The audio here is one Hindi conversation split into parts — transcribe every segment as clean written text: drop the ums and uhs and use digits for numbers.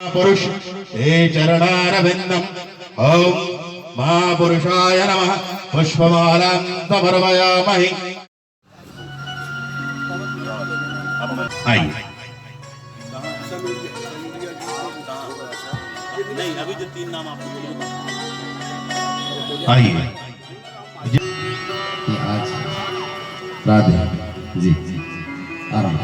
पुरुष हे चरणारविंदम ओम महापुरुषाय नमः पुष्पमालां समर्पयामहि। आइए नहीं, अभी जो 3 नाम आपने बोले आइए आज राधे जी आराम।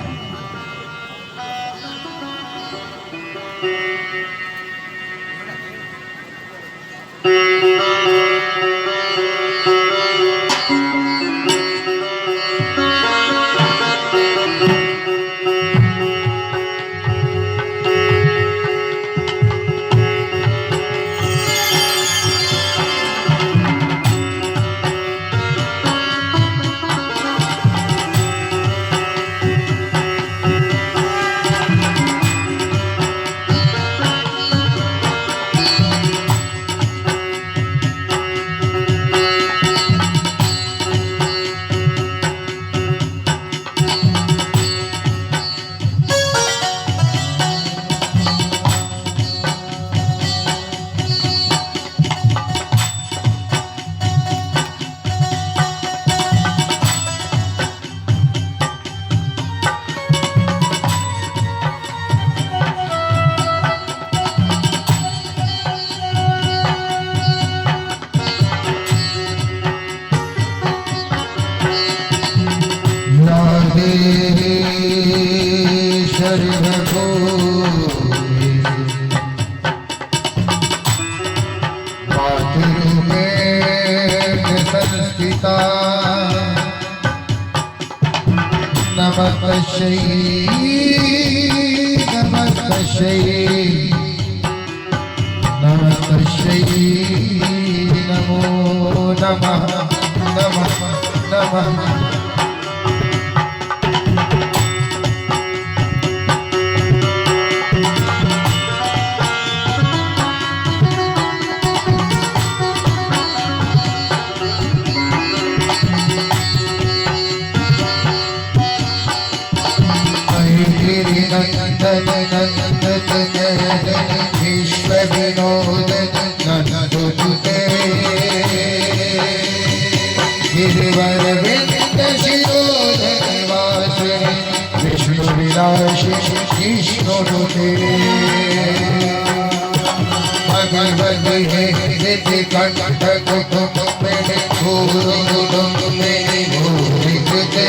नमो नमः नमः नमः। नंदन नंदन विश्व विनोदन नंदुते गिरिवर विंद शिरोधन वासने विष्णु विलासी विष्णुते भगवत हे नित्य कंठ कुटुंब में कुटुंब में भूरिते।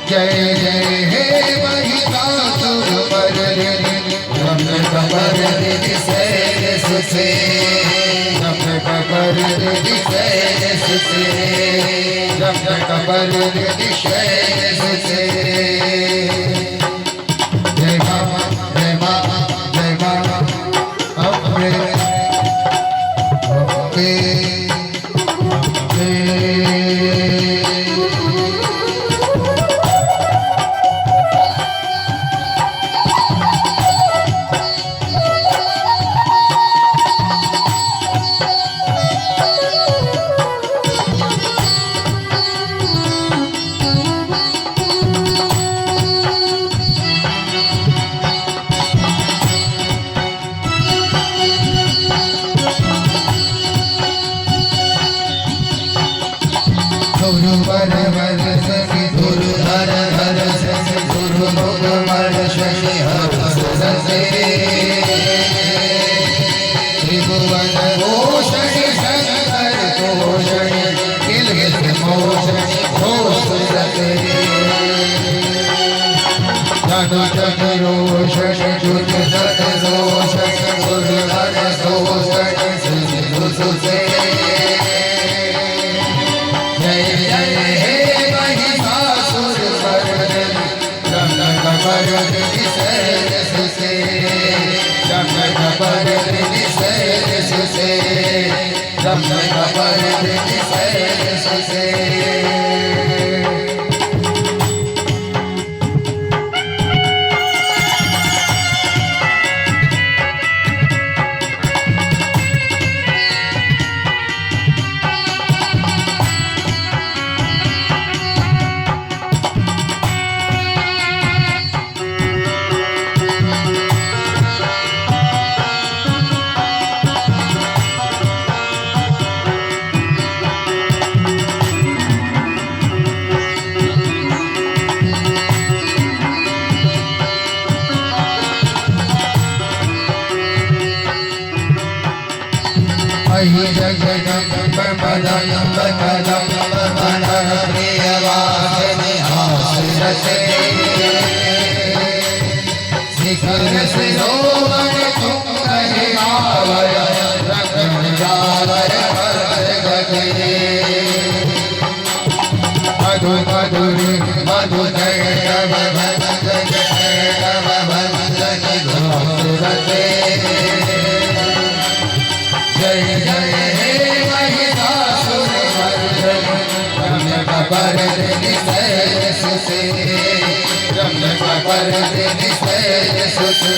जय जय हे महिषासुर मर्दिनी रम्य कबर रिधि सैरस से रम्य कबर रिधि सैरस से रम्य कबर रिधि सैरस से। जय मां जय मां जय मां अम्बे अम्बे गुरु वर वर सखी गुरु हर हर सखी गुरु भोग वर शशि हर ससे त्रिभुवन भूषणि शंकर तोषणि किल किल मोषणि घोष सते जनु जनु रोषणि जुट जट दोषणि गुरु हर दोषणि सुधि सुसे। जय जय हे महिषासुर मर्दिनी रम्य कबर रिधि सैरस से रम्य कबर रिधि सैरस से रम्य कबर रिधि सैरस से। मही जगदम्ब पदम्ब कदम्ब मनः प्रियवासिनि हास्यसे शिखर शिरोमण तुंग हिमालय रंगजालय गगने मधु मधुरि मधु जैतव जैतव वन्दनि घोषरते जय जय हे महिषासुरमर्दनि रम्यकपर्दिनि शैलसुते रम्यकपर्दिनि शैलसुते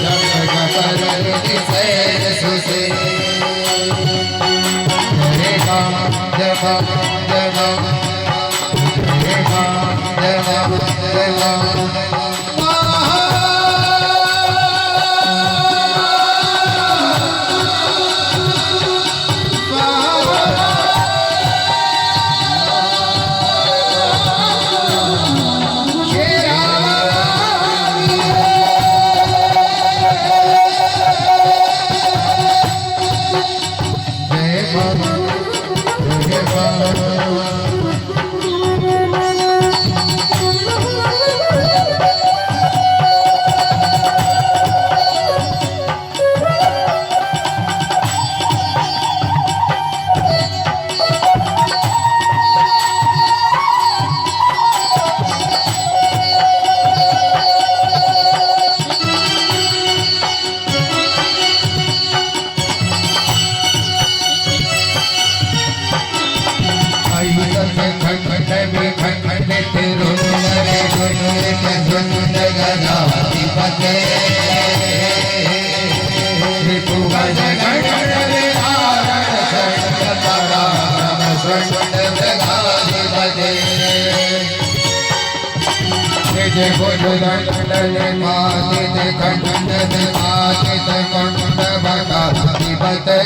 रम्यकपर्दिनि शैलसुते जय राम जय राम जय राम जय राम जय राम जय राम जय बोलो दंडन मातित खंडन मातित कंड बकाधिपते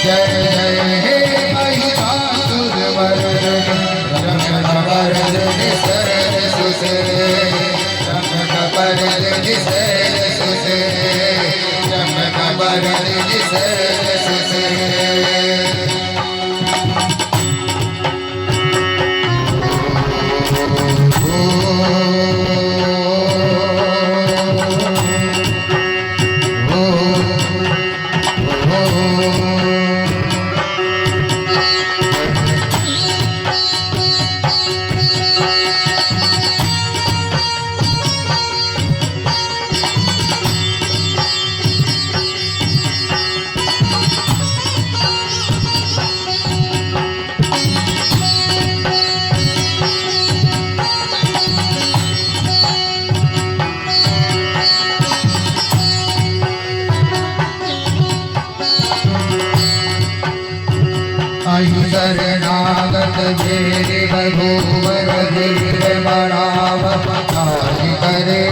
जय जय हे महिषासुरमर्दिनि रम्यकपर्दिनि शैलसुते रम्यकपर्दिनि शैलसुते रम्यकपर्दिनि शैलसुते शरणागत जेरि रघुवर धीर बढ़ाव पताहि करे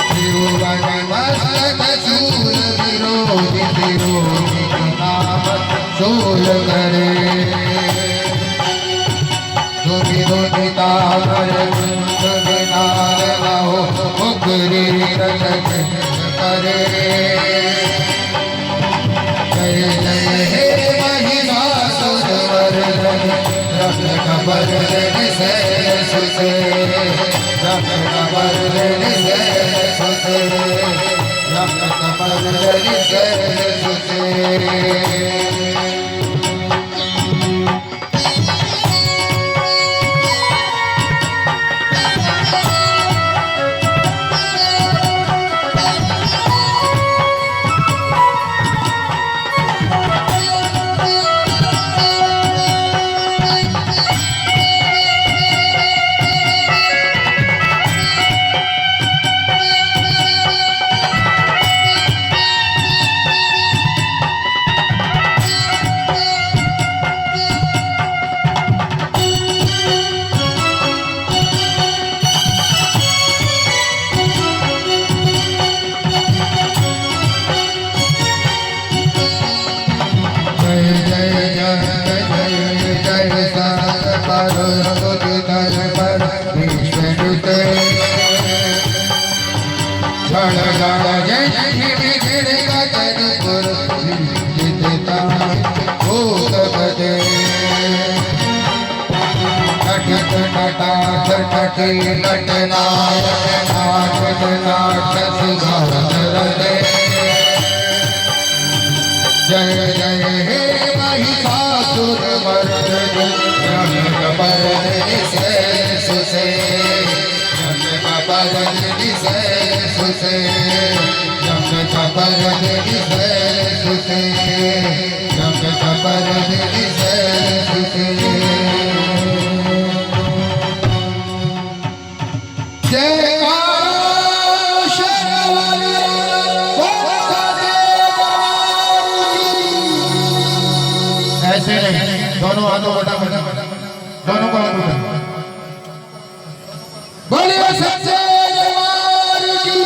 त्रिभुवन मस्तक शूल विरोधि विरोधि नाम शूल करे दुर्विरोधितावर कुंद विनार रहो उग्री रटक करे जय जय हे महिषासुरमर्दिनि रम्यकपर्दिनि शैलसुते रम्यकपर्दिनि शैलसुते रम्यकपर्दिनि शैलसुते नाथ नटे नटनायक नाथ नाथ सुधार जय जय हे महिषासुर मर्दन रंग बरन से सुसे रंग बरन से सुसे रंग बरन से सुसे रंग बरन से सुसे जय ऐसे नहीं दोनों हाथों बटा बटा दोनों को हाथ उठा बोलिए सच्चे दरबार की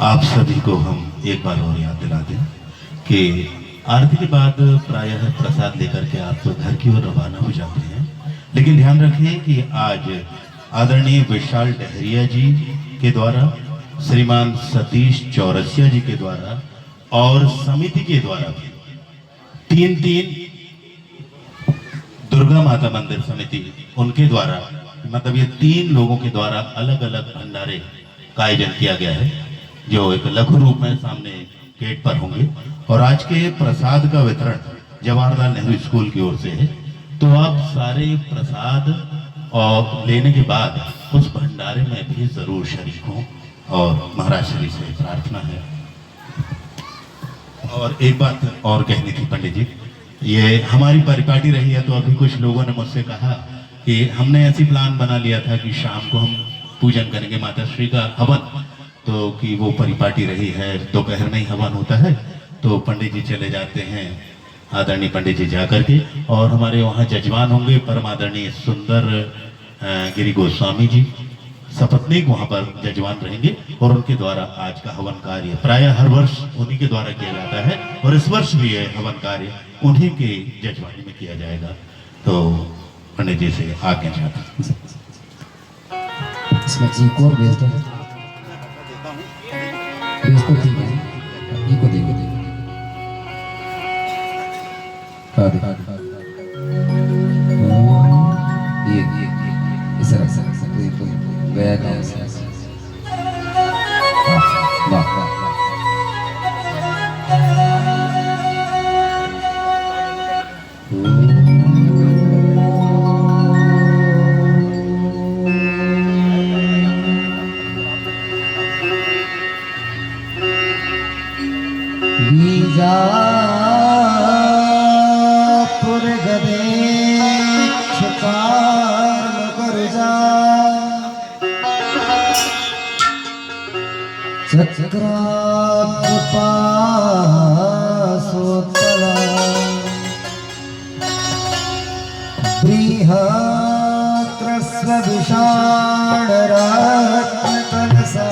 आप सभी को हम एक बार और याद दिला दें कि आरती के बाद प्रायः प्रसाद लेकर के आप तो घर की ओर रवाना हो जाते हैं, लेकिन ध्यान रखें कि आज आदरणीय विशाल डहरिया जी के द्वारा, श्रीमान सतीश चौरसिया जी के द्वारा और समिति के द्वारा तीन दुर्गा माता मंदिर समिति उनके द्वारा, मतलब ये 3 लोगों के द्वारा अलग अलग भंडारे का आयोजन किया गया है, जो एक लघु रूप में सामने गेट पर होंगे। और आज के प्रसाद का वितरण जवाहरलाल नेहरू स्कूल की ओर से है, तो आप सारे प्रसाद और लेने के बाद उस भंडारे में भी जरूर शरीक हों। और महाराज श्री से प्रार्थना है। और एक बात और कहनी थी पंडित जी, ये हमारी परिपाटी रही है, तो अभी कुछ लोगों ने मुझसे कहा कि हमने ऐसी प्लान बना लिया था कि शाम को हम पूजन करेंगे माता श्री का हवन, तो कि वो परिपाटी रही है, दोपहर में ही हवन होता है, तो पंडित जी चले जाते हैं, आदरणीय पंडित जी जाकर के, और हमारे वहाँ जजमान होंगे परम आदरणीय सुंदर गिरी गोस्वामी जी सपत्नीक वहाँ पर जजमान रहेंगे, और उनके द्वारा आज का हवन कार्य प्रायः हर वर्ष उन्हीं के द्वारा किया जाता है, और इस वर्ष भी यह हवन कार्य उन्हीं के जजमानी में किया जाएगा। तो पंडित जी से आज्ञा चाहता हूं। इसमें जी को और भेज दो, भेज तो ठीक है, ई को देखो ये इस तरह से गया गाँव से वाह वाह बीजापुर गदे छकार कर जा चक्रात पासोत्तरा बृहत्रस्व विशाल रत्न कलसा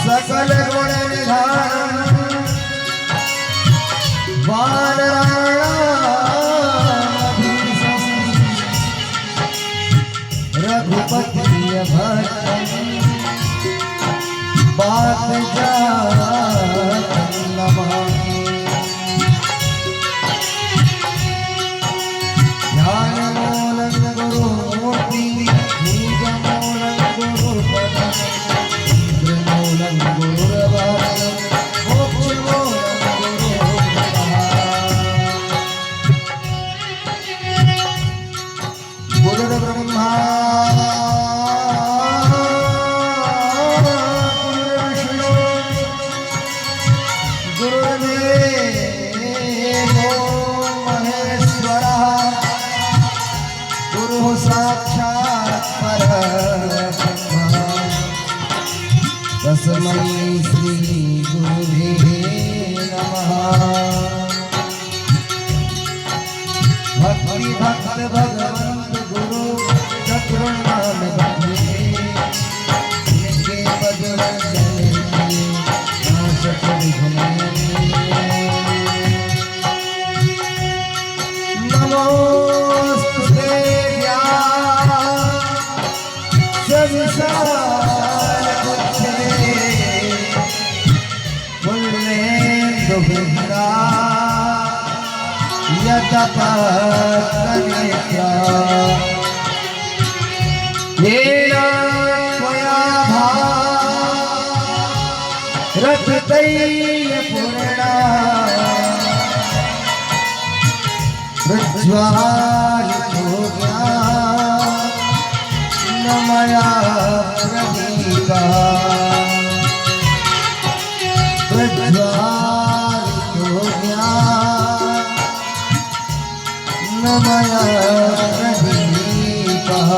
सकल गुण निधान रघुपति भक्त बात ध्यान मूलन गुरु मूर्ति निज मूलन गुरु पद मूलन गुरु मोक्ष मूलन गुरु ब्रह्मा साक्षात् परब्रह्म तस्मै श्री गुरुवे नमः। भक्ति भक्त भगवंत गुरु चतुर्नाम बंधे इनके पद वंदने नाशक विघ्ने नमोस्तुते संसार पुच्छे पुण्येन्दु बिंदा यतपत्तनेत्रा येन त्वया भारततैलपूर्णा प्रज्वालितो मया प्रदीपा प्रज्वालितो न मया प्रदीपः।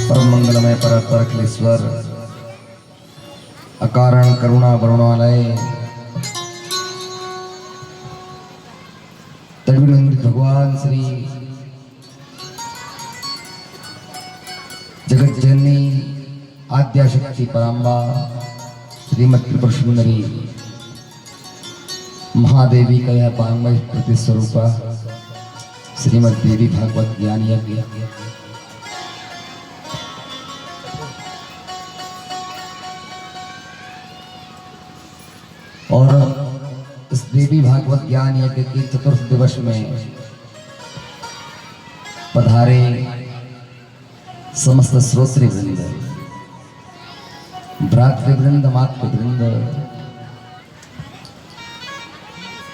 परम मंगलमय परात्पर अखिलेश्वर अकारण करुणा वरुणालय तद्विनंदित भगवान श्री जगत जननी आद्याशक्ति पराम्बा श्रीमती त्रिपुर सुंदरी महादेवी का यह पारंगमय प्रतिस्वरूपा श्रीमद देवी भागवत ज्ञान यज्ञ और इस देवी भागवत ज्ञान यज्ञ के चतुर्थ दिवस में पधारे समस्त श्रोत्री वृंद, भ्रातृवृंद, मातृवृंद,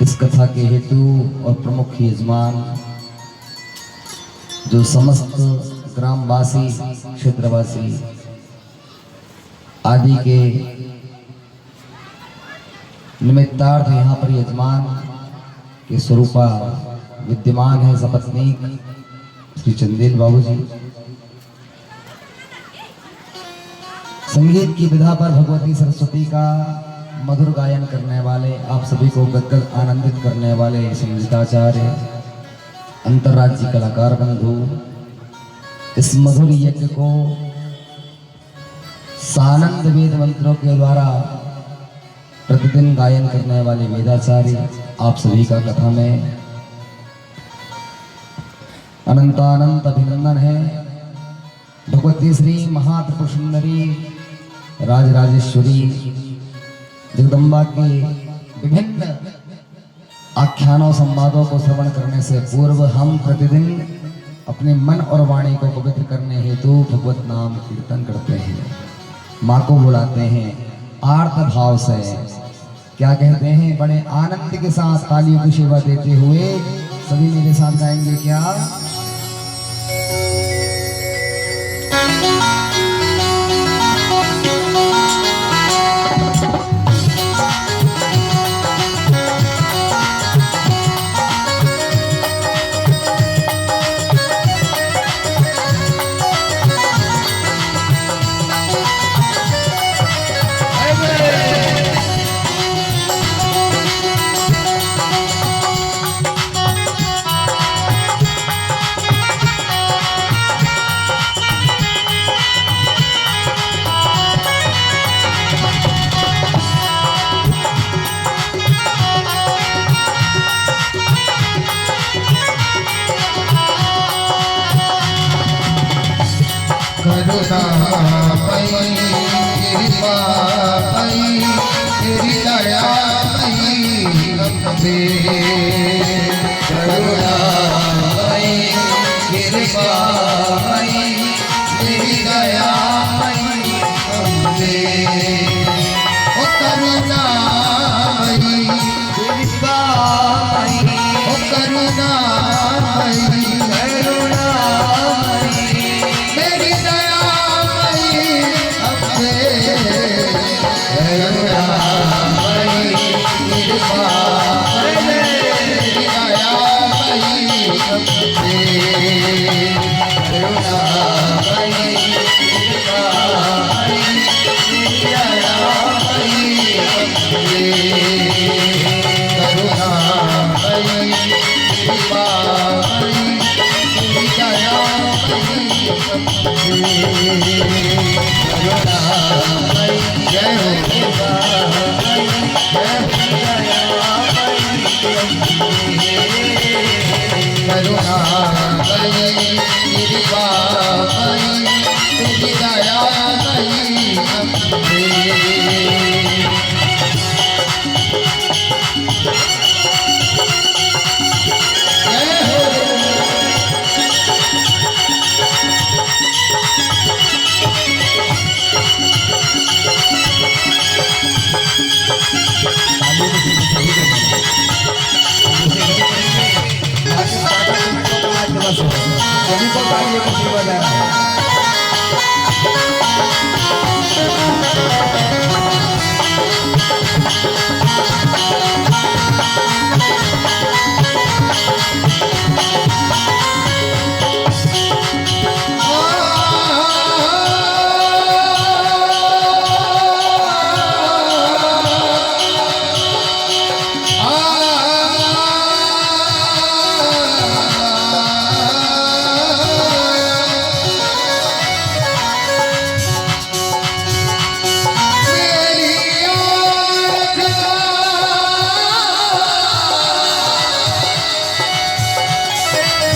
इस कथा के हेतु और प्रमुख यजमान जो समस्त ग्रामवासी, क्षेत्रवासी आदि के निमित्तार्थ यहाँ पर यजमान के स्वरूपा विद्यमान है सपत्नीक श्री चंदेल बाबू जी। संगीत की विधा पर भगवती सरस्वती का मधुर गायन करने वाले, आप सभी को गदगद आनंदित करने वाले संगीताचार्य, अंतर्राज्यीय कलाकार बंधु, इस मधुर यज्ञ को सानंद वेद मंत्रों के द्वारा प्रतिदिन गायन करने वाले वेदाचार्य, आप सभी का कथा में अनंतानंत अभिनंदन है। भगवती श्री महात्रिपुर सुंदरी राजराजेश्वरी जगदम्बा के विभिन्न आख्यानों संवादों को श्रवण करने से पूर्व हम प्रतिदिन अपने मन और वाणी को पवित्र करने हेतु भगवत नाम कीर्तन करते हैं, माँ को बुलाते हैं आर्त भाव से। क्या कहते हैं, बड़े आनंद के साथ तालियों की सेवा देते हुए सभी मेरे साथ गाएंगे क्या? करुणा पई कृपा पई तेरी दया पई हमसे करुणा पई कृपा पई तेरी दया पई हमसे ओ करुणा पई कृपा पई ओ करुणा पई करुणा मेरी दया पई हमसे करुणा पई कृपा पई मेरी दया पई हमसे करुणा पई कृपा पई मेरी दया पई हमसे करुणा पई कृपा पई मेरी दया पई जय करुणा पई कृपा पई तेरी दया पई हमसे सभी को तालियों की सेवा देना है।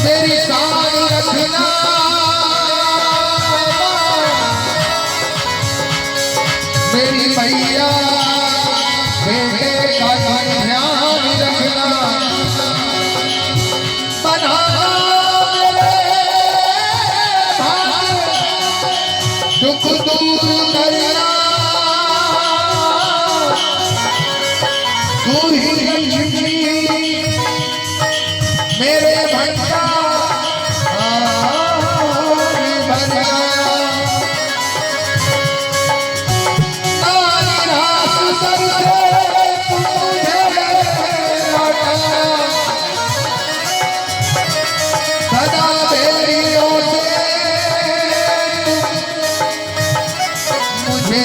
मेरी सारी रखना मेरी मैया बेटे का ध्यान रखना बना दुख दूर करना तू ही मेरे भंडा सदा तेरी ओर मुझे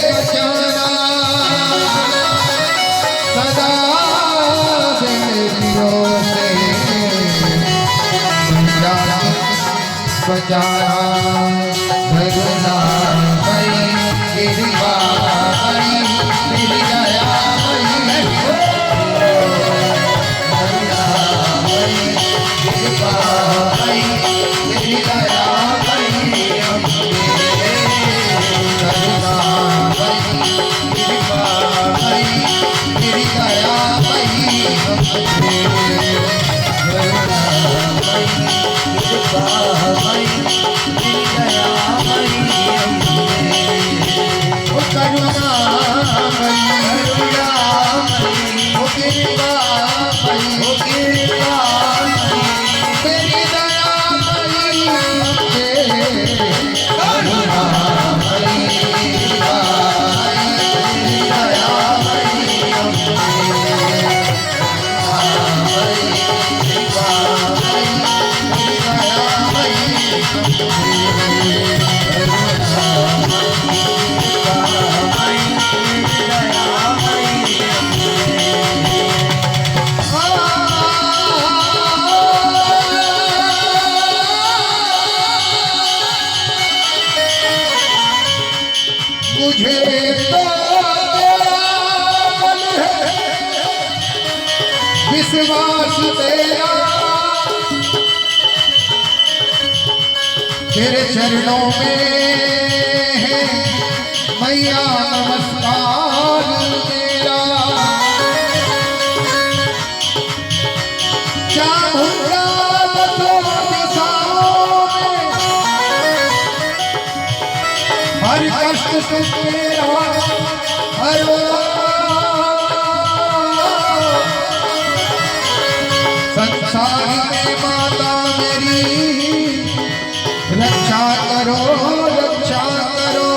बचाना सदा तेरी ओर बचाना करुणा पई कृपा पई मेरी दया पई करुणा पई कृपा पई मेरी दया पई हमसे करुणा पई कृपा पई मेरी दया पई हमसे करुणा पई कृपा पई मेरी दया पई हमसे करुणा पई करुणा तुझे तो है विश्वास तेरा, तेरे चरणों में है मैया नमस्कार मेरा। चाहूंगा दसों दिशाओं में हर कष्ट से तेरा हरो, संसार में माता मेरी रक्षा करो, रक्षा करो,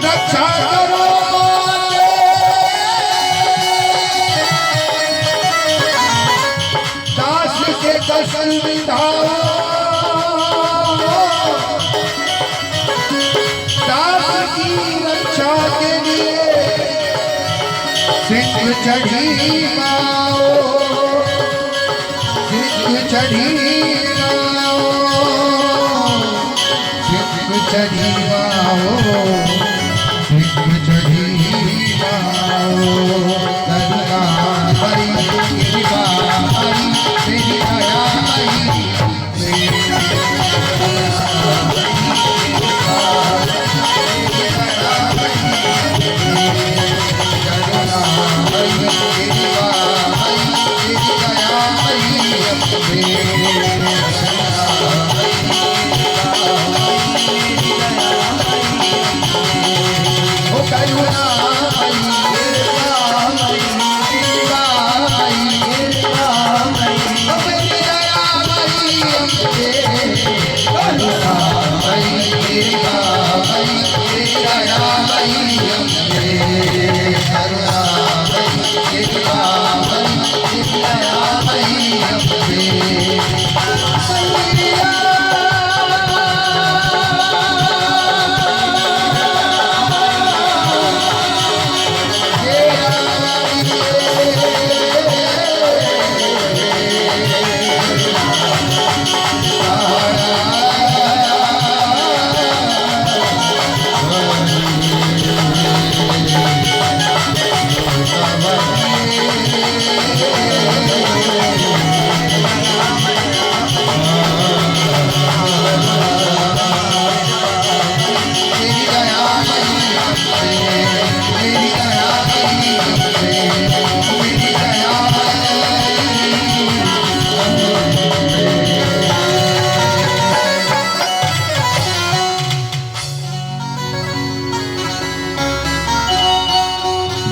रक्षा करो माते। दास के कष्ट मिटाओ, दास की रक्षा के लिए सिंह चढ़ी माओ, सिंह चढ़ी माओ, सिंह चढ़ी माओ, सिंह चढ़ी माओ। करुणा हरि कृपा हरि तेरी दया हरि, तेरी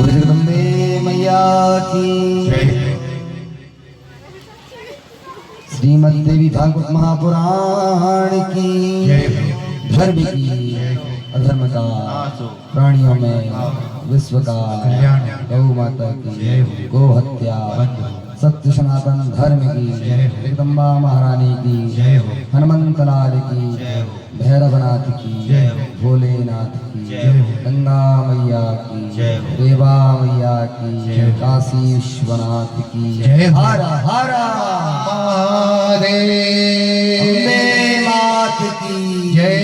जगदम्बे मैया की, श्रीमद् देवी भागवत महापुराण की, धर्म की अधर्म का प्राणियों में विश्व का, गौ माता की गौ हत्या, सत्य सनातन धर्म की, जगदम्बा महारानी की, हनुमंत लाल की, भैरवनाथ की, भोलेनाथ की, गंगा मैया की, रेवा मैया की, काशी विश्वनाथ की, हर हर महादेव, अम्बे मात की जय।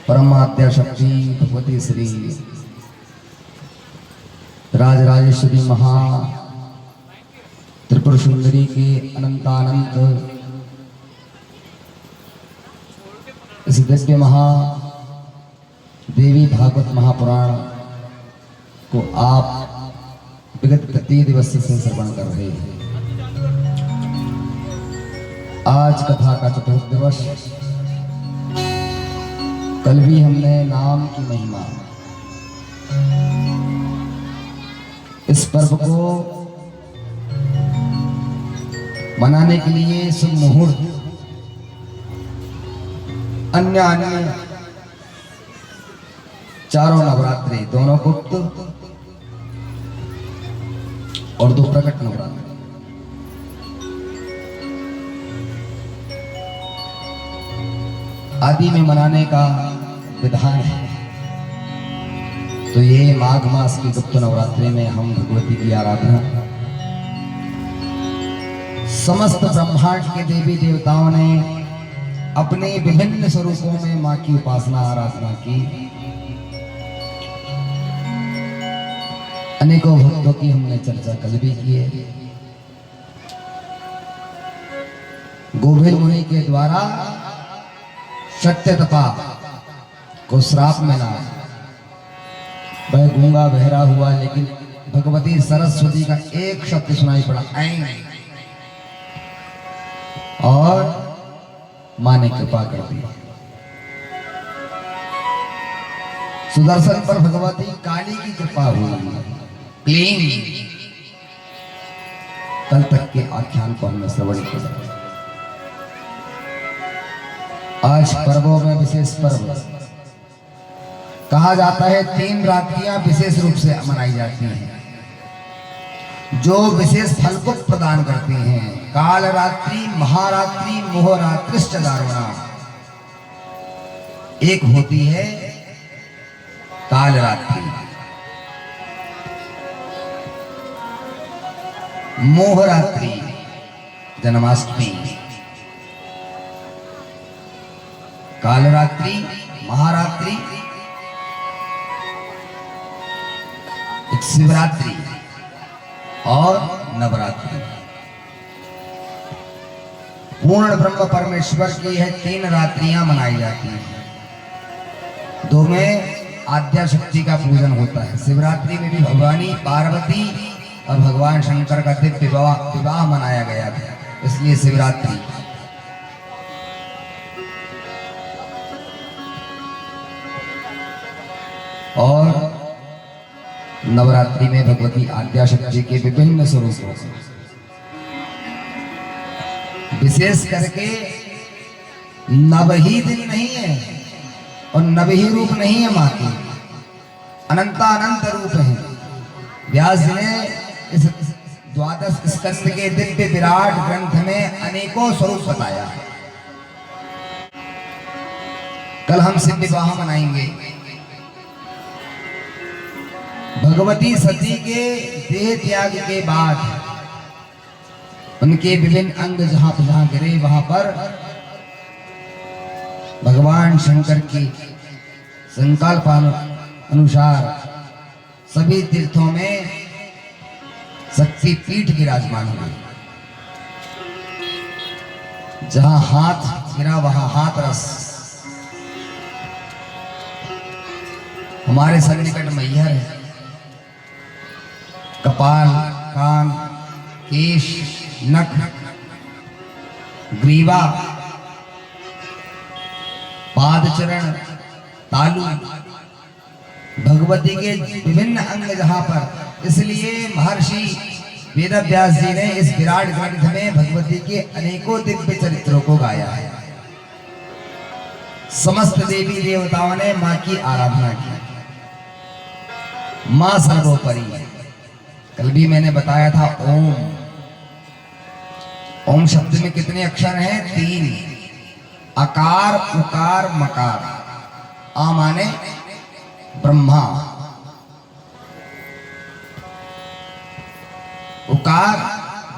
परमात्या शक्ति भगवती श्री राजराजेश्वरी महा त्रिपुर सुंदरी के अनंतानंत इस दिव्य महा देवी भागवत महापुराण को आप विगत 31 दिवस से श्रवण कर रहे हैं। आज कथा का चतुर्थ दिवस। कल भी हमने नाम की महिमा, इस पर्व को मनाने के लिए शुभ मुहूर्त, अन्य चारों नवरात्रि, दोनों गुप्त और 2 प्रकट नवरात्रि, आदि में मनाने का विधान है। तो ये माघ मास की गुप्त नवरात्रि में हम भगवती की आराधना समस्त ब्रह्मांड के देवी देवताओं ने अपने विभिन्न स्वरूपों में मां की उपासना आराधना की। अनेकों भक्तों की हमने चर्चा कल भी की है। गोविल मुनि के द्वारा सत्यतपा को श्राप मिला, वह गूंगा बहरा हुआ, लेकिन भगवती सरस्वती का एक शब्द सुनाई पड़ा, ऐं, और मां ने कृपा कर दी। सुदर्शन पर भगवती काली की कृपा हुई। क्लीन कल तक के आख्यान को हमने श्रवण किया। आज पर्वों में विशेष पर्व कहा जाता है। 3 रात्रियां विशेष रूप से मनाई जाती हैं जो विशेष फल को प्रदान करती हैं। काल रात्रि, महारात्रि, मोहरात्रिश्च दारुणा। एक होती है काल रात्रि, मोहरात्रि जन्माष्टमी, कालरात्रि, महारात्रि, शिवरात्रि और नवरात्रि। पूर्ण ब्रह्म परमेश्वर की यह 3 रात्रियां मनाई जाती हैं। 2 में आद्या शक्ति का पूजन होता है। शिवरात्रि में भी भगवानी पार्वती और भगवान शंकर का दिव्य विवाह मनाया गया था, इसलिए शिवरात्रि। और नवरात्रि में भगवती आद्या शक्ति के विभिन्न स्वरूपों से विशेष करके 9 ही दिन नहीं है और 9 ही रूप नहीं है मां के, अनंतानंत रूप है। व्यास जी ने इस 12 स्कंद के दिव्य विराट ग्रंथ में अनेकों स्वरूप बताया। कल हम शिव विवाह मनाएंगे। भगवती सती के देह त्याग के बाद उनके विभिन्न अंग जहां गिरे वहां पर भगवान शंकर की संकल्प अनुसार सभी तीर्थों में शक्ति पीठ विराजमान हुई। जहां हाथ गिरा वहां हाथ रस। हमारे सन्निकट मैहर है। कपाल, कान, केश, नख, ग्रीवा, पाद चरण, तालु, भगवती के विभिन्न अंग जहां पर। इसलिए महर्षि वेदव्यास जी ने इस विराट ग्रंथ में भगवती के अनेकों दिव्य चरित्रों को गाया है। समस्त देवी देवताओं ने मां की आराधना की। मां सर्वोपरि है। कल भी मैंने बताया था ओम। ओम शब्द में कितने अक्षर हैं? 3, अकार, उकार, मकार। आ माने ब्रह्मा, उकार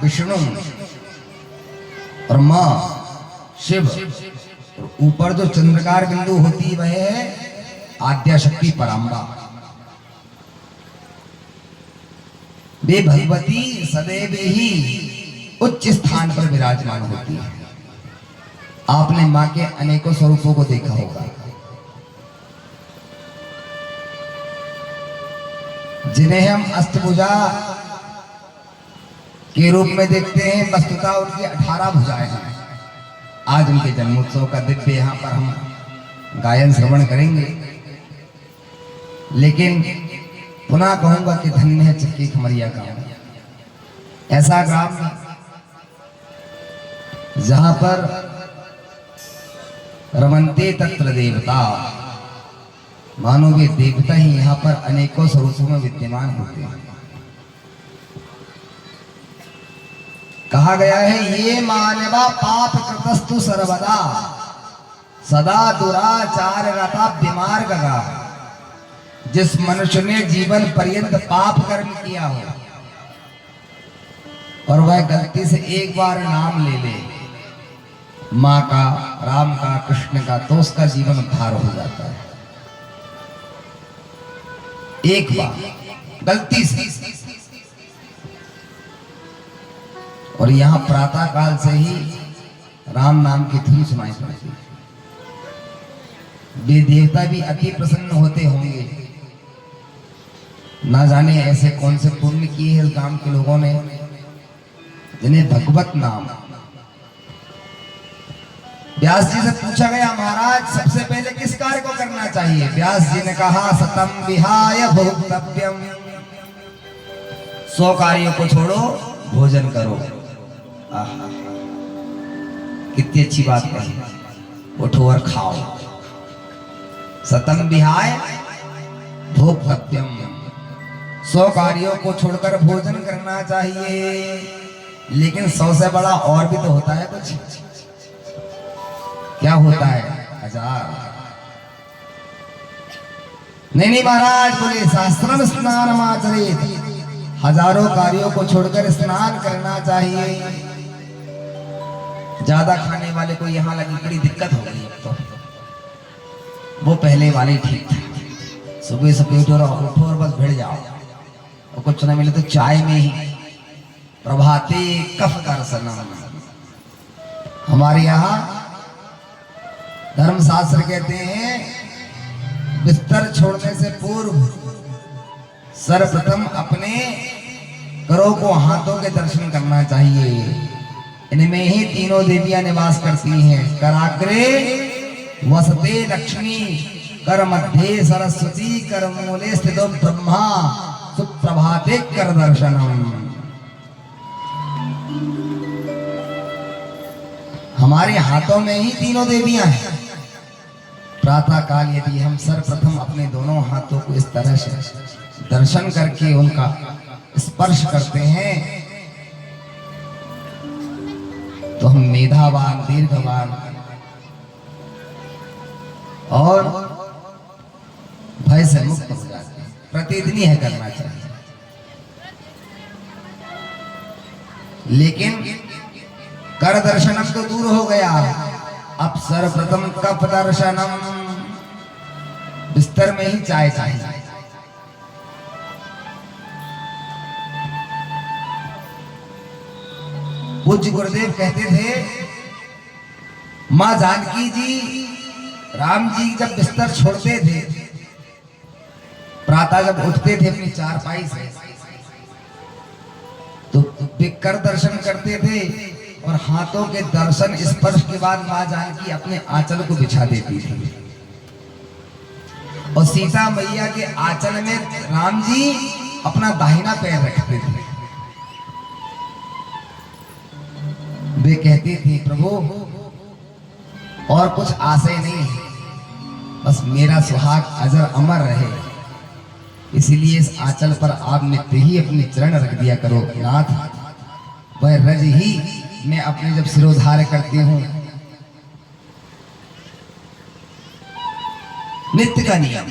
विष्णु और मां शिव। और ऊपर जो चंद्रकार बिंदु होती वह है आद्या शक्ति पराम्बा। वे भगवती सदैव ही उच्च स्थान पर विराजमान होती है। आपने मां के अनेकों स्वरूपों को देखा होगा, जिन्हें हम अष्टभुजा के रूप में देखते हैं। वस्तुतः उनकी 18 भुजाएं हैं। आज उनके जन्मोत्सव का दिव्य यहाँ पर हम गायन श्रवण करेंगे। लेकिन पुनः कहूंगा कि धन्य है चक्की खमरिया गांव। ऐसा ग्राम जहां पर रमन्ते तत्र देवता, मानो वे देवता ही यहाँ पर अनेकों स्वरूपों में विद्यमान होते हैं। कहा गया है ये मानवा पाप कृतस्तु सर्वदा सदा दुराचार रता बीमार गगा जिस मनुष्य ने जीवन पर्यंत पाप कर्म किया हो और वह गलती से एक बार नाम ले ले माँ का, राम का, कृष्ण का, तो उसका जीवन उद्धार हो जाता है। एक बार गलती से। और यहां प्रातः काल से ही राम नाम की धुन सुनाई पड़ती है। वे देवता भी अति प्रसन्न होते होंगे, ना जाने ऐसे कौन से पुण्य किए हैं इस गांव के लोगों ने जिन्हें भगवत नाम। व्यास जी से पूछा गया, महाराज सबसे पहले किस कार्य को करना चाहिए? व्यास जी ने कहा, सतम विहाय भोक्तव्यम, 100 कार्यों को छोड़ो, भोजन करो। आहा, कितनी अच्छी बात कही, उठो और खाओ। सतम विहाय भोक्तव्यम, 100 कार्यों को छोड़कर भोजन करना चाहिए। लेकिन 100 से बड़ा और भी तो होता है कुछ। क्या होता है? 1000। नहीं महाराज बोले, सहस्रम स्नान आचरेत, हजारों कार्यों को छोड़कर स्नान करना चाहिए। ज्यादा खाने वाले को यहाँ लगी बड़ी दिक्कत हो गई। तो वो पहले वाले ठीक था, सुबह सुबह उठो और बस भिड़ जाओ, और कुछ न मिले तो चाय में ही प्रभाते कफ दर्शनम। हमारे यहाँ धर्मशास्त्र कहते हैं, बिस्तर छोड़ने से पूर्व सर्वप्रथम अपने करों को, हाथों के दर्शन करना चाहिए। इनमें ही तीनों देवियां निवास करती हैं। कराग्रे वसते लक्ष्मी, कर मध्य सरस्वती, कर मूले स्थितो ब्रह्मा, सुप्रभाते कर दर्शनम। हमारे हाथों में ही तीनों देवियां हैं। प्रातः काल यदि हम सर्वप्रथम अपने दोनों हाथों को इस तरह से दर्शन करके उनका स्पर्श करते हैं तो हम मेधावान, दीर्घवान और भय से मुक्त हो जाते हैं। प्रतिदिन यह करना चाहिए। लेकिन कर दर्शनम तो दूर हो गया, अब सर्वप्रथम कप दर्शनम, बिस्तर में ही चाय चाहिए। पूज्य गुरुदेव कहते थे, मां जानकी जी राम जी जब बिस्तर छोड़ते थे, प्रातः जब उठते थे अपनी चारपाई से, तो वे कर दर्शन करते थे और हाथों के दर्शन स्पर्श के बाद मां जानकी अपने आंचल को बिछा देती थी। और सीता मैया के आंचल में राम जी अपना दाहिना पैर रखते थे। वे कहती थी, प्रभु और कुछ आशय नहीं है, बस मेरा सुहाग अजर अमर रहे, इसलिए इस आंचल पर आप नित्य ही अपने चरण रख दिया करो नाथ। वह रज ही मैं अपने जब सिरोधार्य करती हूँ, नित्य का नियम।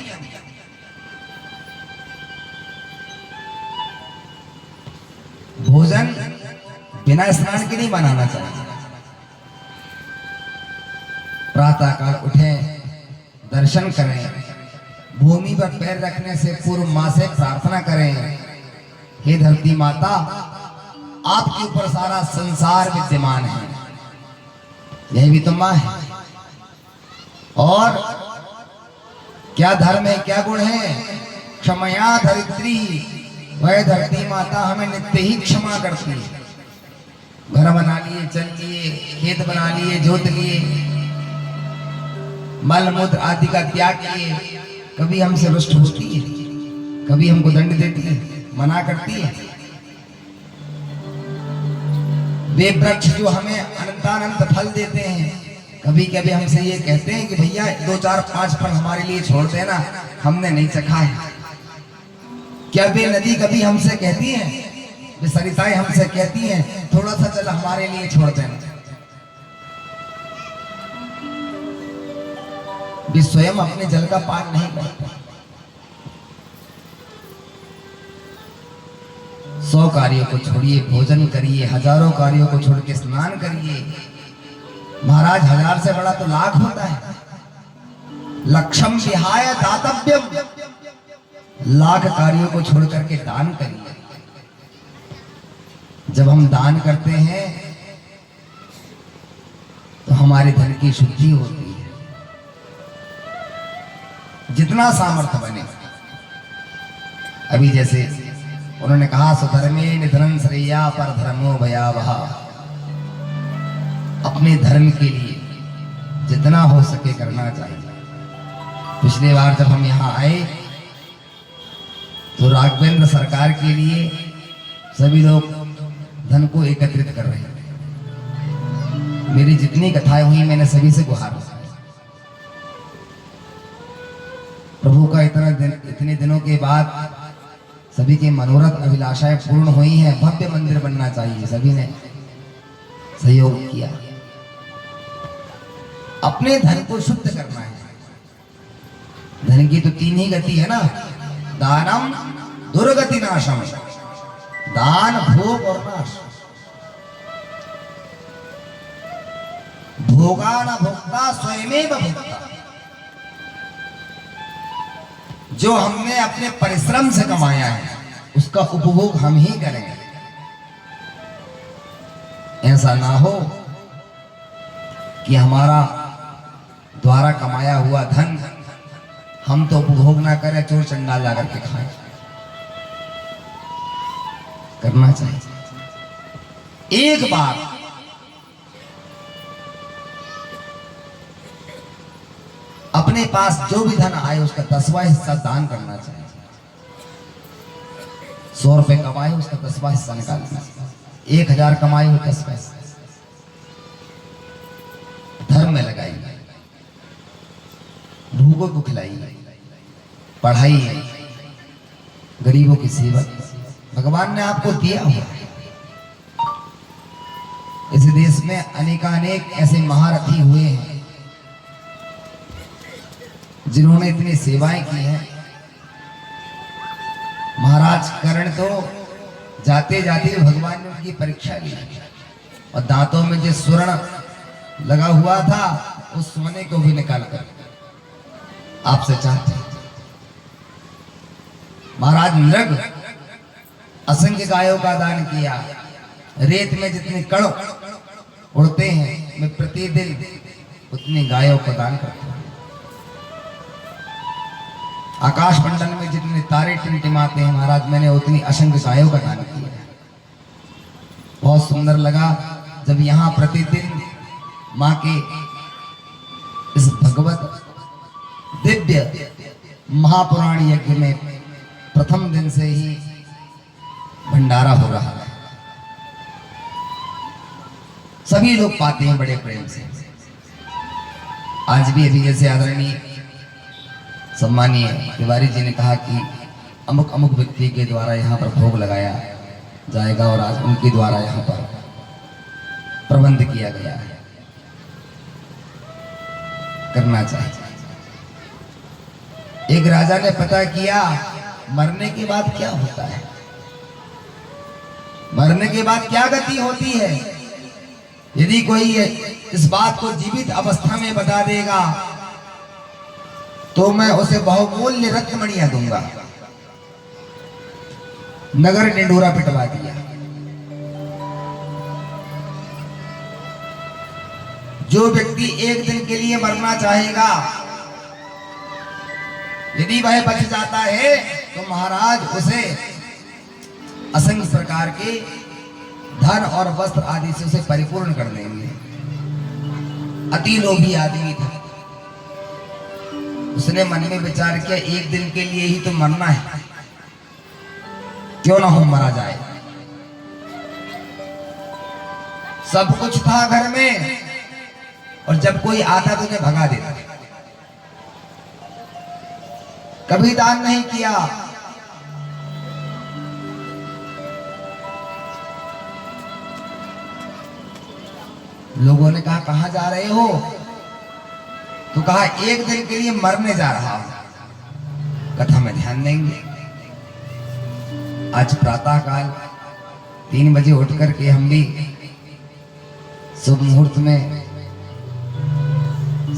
भोजन बिना स्नान के नहीं बनाना चाहिए। प्रातः काल उठें, दर्शन करें, भूमि पर पैर रखने से पूर्व मां से प्रार्थना करें, हे धरती माता, आपके ऊपर सारा संसार विद्यमान है, यही भी तो मां है। और क्या धर्म है, क्या गुण है? क्षमया धरित्री, वह धरती माता हमें नित्य ही क्षमा करती है। घर बना लिए, चल लिए, खेत बना लिए, जोत लिए, मल मूत्र आदि का त्याग किए, कभी हमसे रुष्ट होती है, कभी हमको दंड देती है, मना करती है। वे वृक्ष जो हमें अनंतानंत फल देते हैं, कभी कभी हमसे ये कहते हैं कि भैया 2, 4, 5 फल हमारे लिए छोड़ देना, हमने नहीं चखा है। क्या वे नदी कभी हमसे कहती है, वे सरिताएं हमसे कहती हैं, थोड़ा सा जल हमारे लिए छोड़ देना? वे स्वयं अपने जल का पान नहीं करते। 100 कार्यों को छोड़िए, भोजन करिए, हजारों कार्यों को छोड़ के स्नान करिए। महाराज 1000 से बड़ा तो लाख होता है। लक्षम विहाय दातव्यम, लाख कार्यों को छोड़ करके दान करिए। जब हम दान करते हैं तो हमारे धन की शुद्धि होती है। जितना सामर्थ्य बने, अभी जैसे उन्होंने कहा सुधर्मे निधनं श्रेया पर धर्मो भयावह, अपने धर्म के लिए जितना हो सके करना चाहिए। पिछली बार जब हम यहाँ आए तो राघवेंद्र सरकार के लिए सभी लोग धन को एकत्रित कर रहे थे। मेरी जितनी कथाएं हुई मैंने सभी से गुहार लगाई। प्रभु का इतने दिनों के बाद सभी के मनोरथ अभिलाषाएं पूर्ण हुई हैं। भव्य मंदिर बनना चाहिए, सभी ने सहयोग किया। अपने धन को शुद्ध करना है। धन की तो 3 ही गति है ना, दानम दुर्गति नाशम, दान भोग और नाश। भोगा न भोक्ता स्वयमेव भोक्ता, जो हमने अपने परिश्रम से कमाया है उसका उपभोग हम ही करेंगे। ऐसा ना हो कि हमारा द्वारा कमाया हुआ धन हम तो उपभोग ना करें, चोर चंडाल ला करके खाएं। करना चाहिए। एक बार अपने पास जो भी धन आए उसका 10वां हिस्सा दान करना चाहिए। 100 रुपए कमाए उसका 10वां हिस्सा निकालना चाहिए। 1000 कमाए हो 10 पैसे धर्म में लगाइए। भूखों को खिलाइए, पढ़ाइए, गरीबों की सेवा। भगवान ने आपको दिया हुआ है। इस देश में अनेकानेक ऐसे महारथी हुए हैं जिन्होंने इतनी सेवाएं की हैं। महाराज कर्ण तो जाते जाते भगवान ने उनकी परीक्षा ली और दांतों में जो स्वर्ण लगा हुआ था उस सोने को भी निकाल कर आपसे चाहते हैं। महाराज नृग असंख्य गायों का दान किया। रेत में जितने कण उड़ते हैं मैं प्रतिदिन उतनी गायों का दान करता हूं। आकाश मंडल में जितने तारे टिमटिमाते हैं महाराज मैंने उतनी असंख्य गायों का दान किया। बहुत सुंदर लगा जब यहाँ प्रतिदिन माँ के इस भगवत दिव्य महापुराण यज्ञ में प्रथम दिन से ही भंडारा हो रहा है। सभी लोग पाते हैं बड़े प्रेम से। आज भी अभी जैसे आदरणीय सम्मानीय तिवारी जी ने कहा कि अमुक अमुक व्यक्ति के द्वारा यहाँ पर भोग लगाया जाएगा और आज उनके द्वारा यहाँ पर प्रबंध किया गया है। करना चाहिए। एक राजा ने पता किया मरने के बाद क्या होता है, मरने के बाद क्या गति होती है। यदि कोई इस बात को जीवित अवस्था में बता देगा तो मैं उसे बहुमूल्य रत्नमणियां दूंगा। नगर ढिंढोरा पिटवा दिया। जो व्यक्ति एक दिन के लिए मरना चाहेगा यदि वह बच जाता है तो महाराज उसे असंख्य प्रकार के धन और वस्त्र आदि से उसे परिपूर्ण कर देंगे। अति लोभी आदमी था। उसने मन में विचार किया एक दिन के लिए ही तो मरना है, क्यों ना हो मरा जाए। सब कुछ था घर में और जब कोई आता तो उन्हें भगा देता। कभी दान नहीं किया। लोगों ने कहा कहां जा रहे हो, तो कहा एक दिन के लिए मरने जा रहा हूं। कथा में ध्यान देंगे। आज प्रातः काल 3 बजे उठ करके हम भी शुभ मुहूर्त में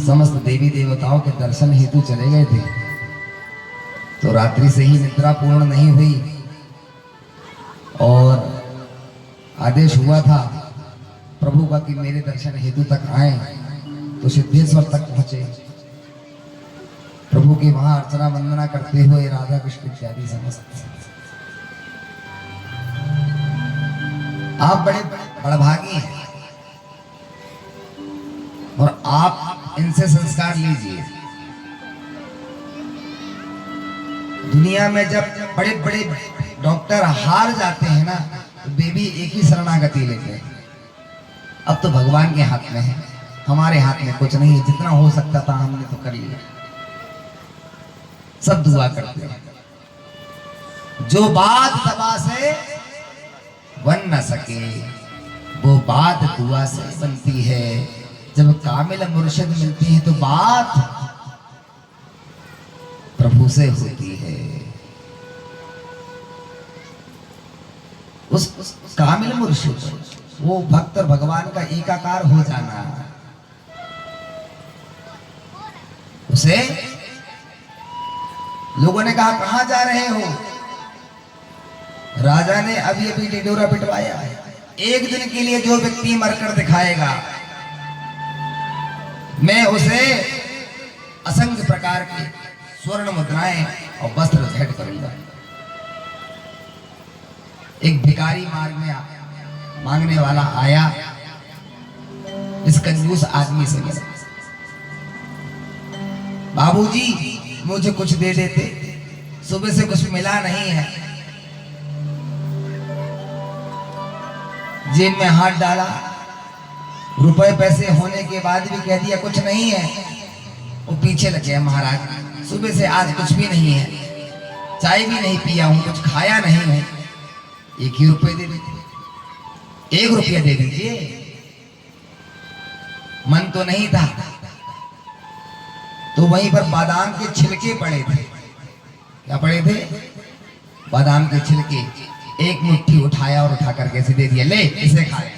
समस्त देवी देवताओं के दर्शन हेतु चले गए थे। तो रात्रि से ही निद्रा पूर्ण नहीं हुई और आदेश हुआ था प्रभु का कि मेरे दर्शन हेतु तक आए। तो सिद्धेश्वर तक पहुंचे, प्रभु की वहां अर्चना वंदना करते हुए राधा कृष्ण इत्यादि समस्त। आप बड़े बड़भागी हैं और आप इनसे संस्कार लीजिए। दुनिया में जब बड़े बड़े डॉक्टर हार जाते हैं ना, तो बेबी एक ही शरणागति लेते हैं। अब तो भगवान के हाथ में है, हमारे हाथ में कुछ नहीं है। जितना हो सकता था हमने तो कर लिया। सब दुआ करते हैं। जो बात दवा से बन न सके, वो बात दुआ से बनती है। जब कामिल मुर्शिद मिलती है तो बात प्रभु से होती है। उस कामिल मुर्शिद, वो भक्त और भगवान का एकाकार हो जाना, उसे लोगों ने कहा कहां जा रहे हो? राजा ने अभी अभी ढिढोरा पिटवाया है। एक दिन के लिए जो व्यक्ति मरकर दिखाएगा, मैं उसे असंख्य प्रकार की स्वर्ण मुद्राएं और वस्त्र भेंट करूंगा। एक भिखारी मार्ग में मांगने वाला आया, इस कंजूस आदमी से मिला। बाबूजी मुझे कुछ दे देते, सुबह से कुछ मिला नहीं है। जेब में हाथ डाला, रुपए पैसे होने के बाद भी कह दिया कुछ नहीं है। वो पीछे लगे, महाराज सुबह से आज कुछ भी नहीं है, चाय भी नहीं पिया हूं, कुछ खाया नहीं है, 1 ही रुपये दे दीजिए, 1 रुपया दे दीजिए। मन तो नहीं था। तो वहीं पर बादाम के छिलके पड़े थे। क्या पड़े थे? बादाम के छिलके। एक मुट्ठी उठाया और उठा करके ऐसे दे दिया, ले इसे खाए।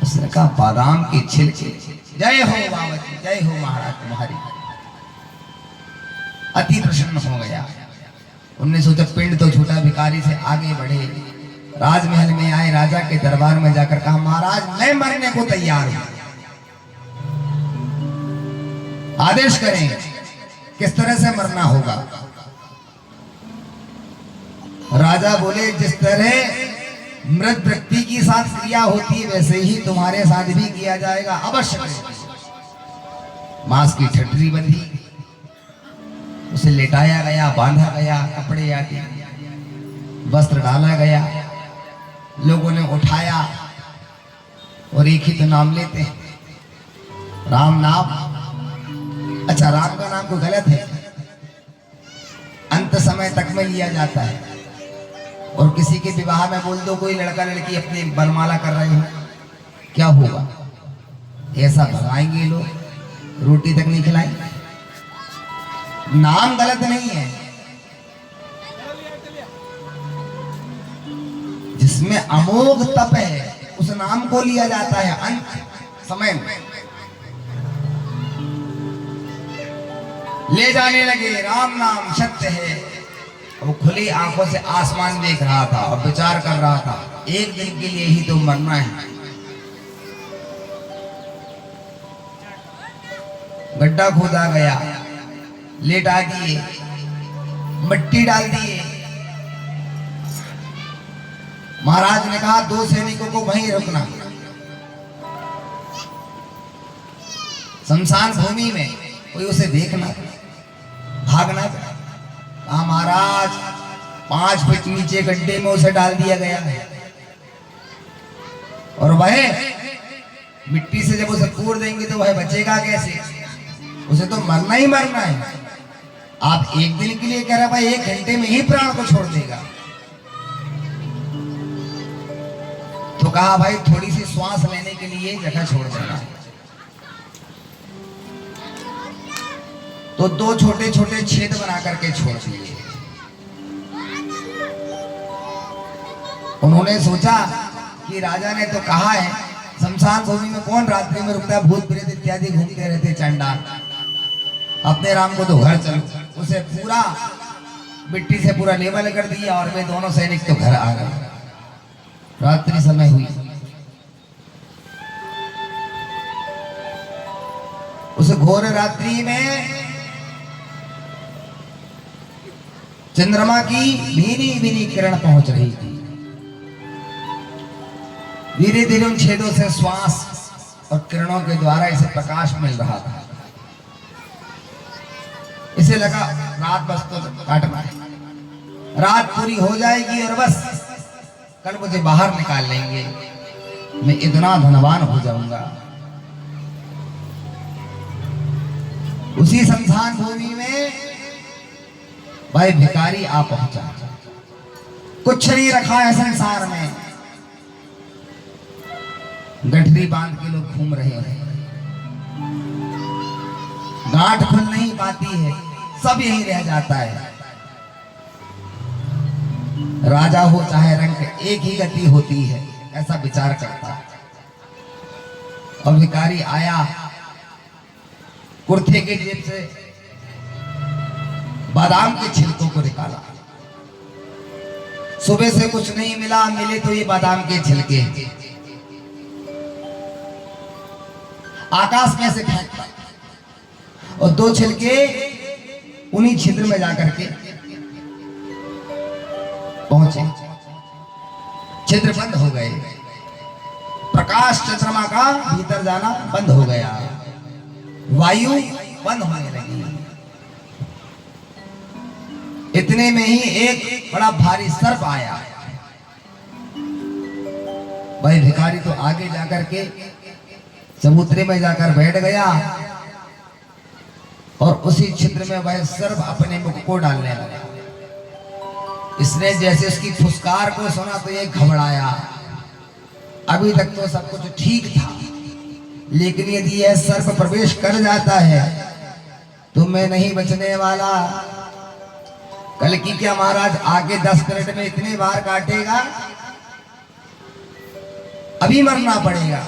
उसने कहा बादाम के छिलके, जय हो बाबा जी, जय हो महाराज तुम्हारी। अति प्रसन्न हो गया। उनने सोचा पिंड तो छूटा, भिखारी से आगे बढ़े, राजमहल में आए। राजा के दरबार में जाकर कहा महाराज मैं मरने को तैयार हूं, आदेश करें किस तरह से मरना होगा। राजा बोले जिस तरह मृत व्यक्ति की साथ क्रिया होती है वैसे ही तुम्हारे साथ भी किया जाएगा, अवश्य करें। मांस की ठटरी बंधी, उसे लेटाया गया, बांधा गया, कपड़े आदि वस्त्र डाला गया। लोगों ने उठाया और एक ही तो नाम लेते हैं, राम नाम। अच्छा, राम का नाम को गलत है, अंत समय तक में लिया जाता है। और किसी के विवाह में बोल दो कोई लड़का लड़की अपनी वरमाला कर रहे हो, क्या होगा? ऐसा भगाएंगे लोग, रोटी तक नहीं खिलाएंगे। नाम गलत नहीं है, जिसमें अमोघ तप है उस नाम को लिया जाता है अंत समय में। ले जाने लगे, राम नाम सत्य है। वो खुली आंखों से आसमान देख रहा था और विचार कर रहा था, एक दिन के लिए ही तो मरना है। गड्ढा खोदा गया, लेटा दिए, मिट्टी डाल दिए। महाराज ने कहा 2 सैनिकों को वहीं रुकना। शमशान भूमि में कोई उसे देखना, भागना। कहा महाराज 5 फीट नीचे गड्ढे में उसे डाल दिया गया है और वह मिट्टी से जब उसे कोड़ देंगे तो वह बचेगा कैसे? उसे तो मरना ही मरना है। आप एक दिन के लिए कह रहे भाई 1 घंटे में ही प्राण को छोड़ देगा। तो कहा भाई थोड़ी सी श्वास लेने के लिए जगह छोड़ देना। तो 2 छोटे छोटे छेद बना करके छोड़ दिए। उन्होंने सोचा कि राजा ने तो कहा है शमशान भूमि में कौन रात्रि में रुकता है, भूत प्रेत इत्यादि घूमते रहते चंडाल, अपने राम को तो घर चलो। उसे पूरा मिट्टी से पूरा लेवल कर दिया और वे दोनों सैनिक तो घर आ गए। रात्रि समय हुई, उस घोर रात्रि में चंद्रमा की भीनी भीनी किरण पहुंच रही थी। धीरे धीरे उन छेदों से श्वास और किरणों के द्वारा इसे प्रकाश मिल रहा था। इसे लगा रात बस तो काटना है, रात पूरी हो जाएगी और बस कल मुझे बाहर निकाल लेंगे, मैं इतना धनवान हो जाऊंगा। उसी शमशान भूमि में भाई भिखारी आ पहुंचा। कुछ नहीं रखा है संसार में, गठरी बांध के लोग घूम रहे हैं, गांठ खुल नहीं पाती है, सब यही रह जाता है। राजा हो चाहे रंक, एक ही गति होती है, ऐसा विचार करता है। और भिखारी आया, कुर्ते के जेब से बादाम के छिलकों को निकाला। सुबह से कुछ नहीं मिला, मिले तो ये बादाम के छिलके। आकाश में से फेंकता और दो छिलके उन्हीं छिद्र में जाकर के पहुंचे। छिद्र बंद हो गए, प्रकाश चंद्रमा का भीतर जाना बंद हो गया, वायु बंद होने लगी। इतने में ही एक बड़ा भारी सर्प आया। भाई भिखारी तो आगे जाकर के समुद्र में जाकर बैठ गया और उसी छिद्र में वह सर्प अपने मुख को डालने लगा। इसने जैसे उसकी फुसकार को सुना तो ये घबराया। अभी तक तो सब कुछ ठीक था, लेकिन यदि यह सर्प प्रवेश कर जाता है तो मैं नहीं बचने वाला। कल की क्या महाराज आगे 10 मिनट में इतने बार काटेगा, अभी मरना पड़ेगा।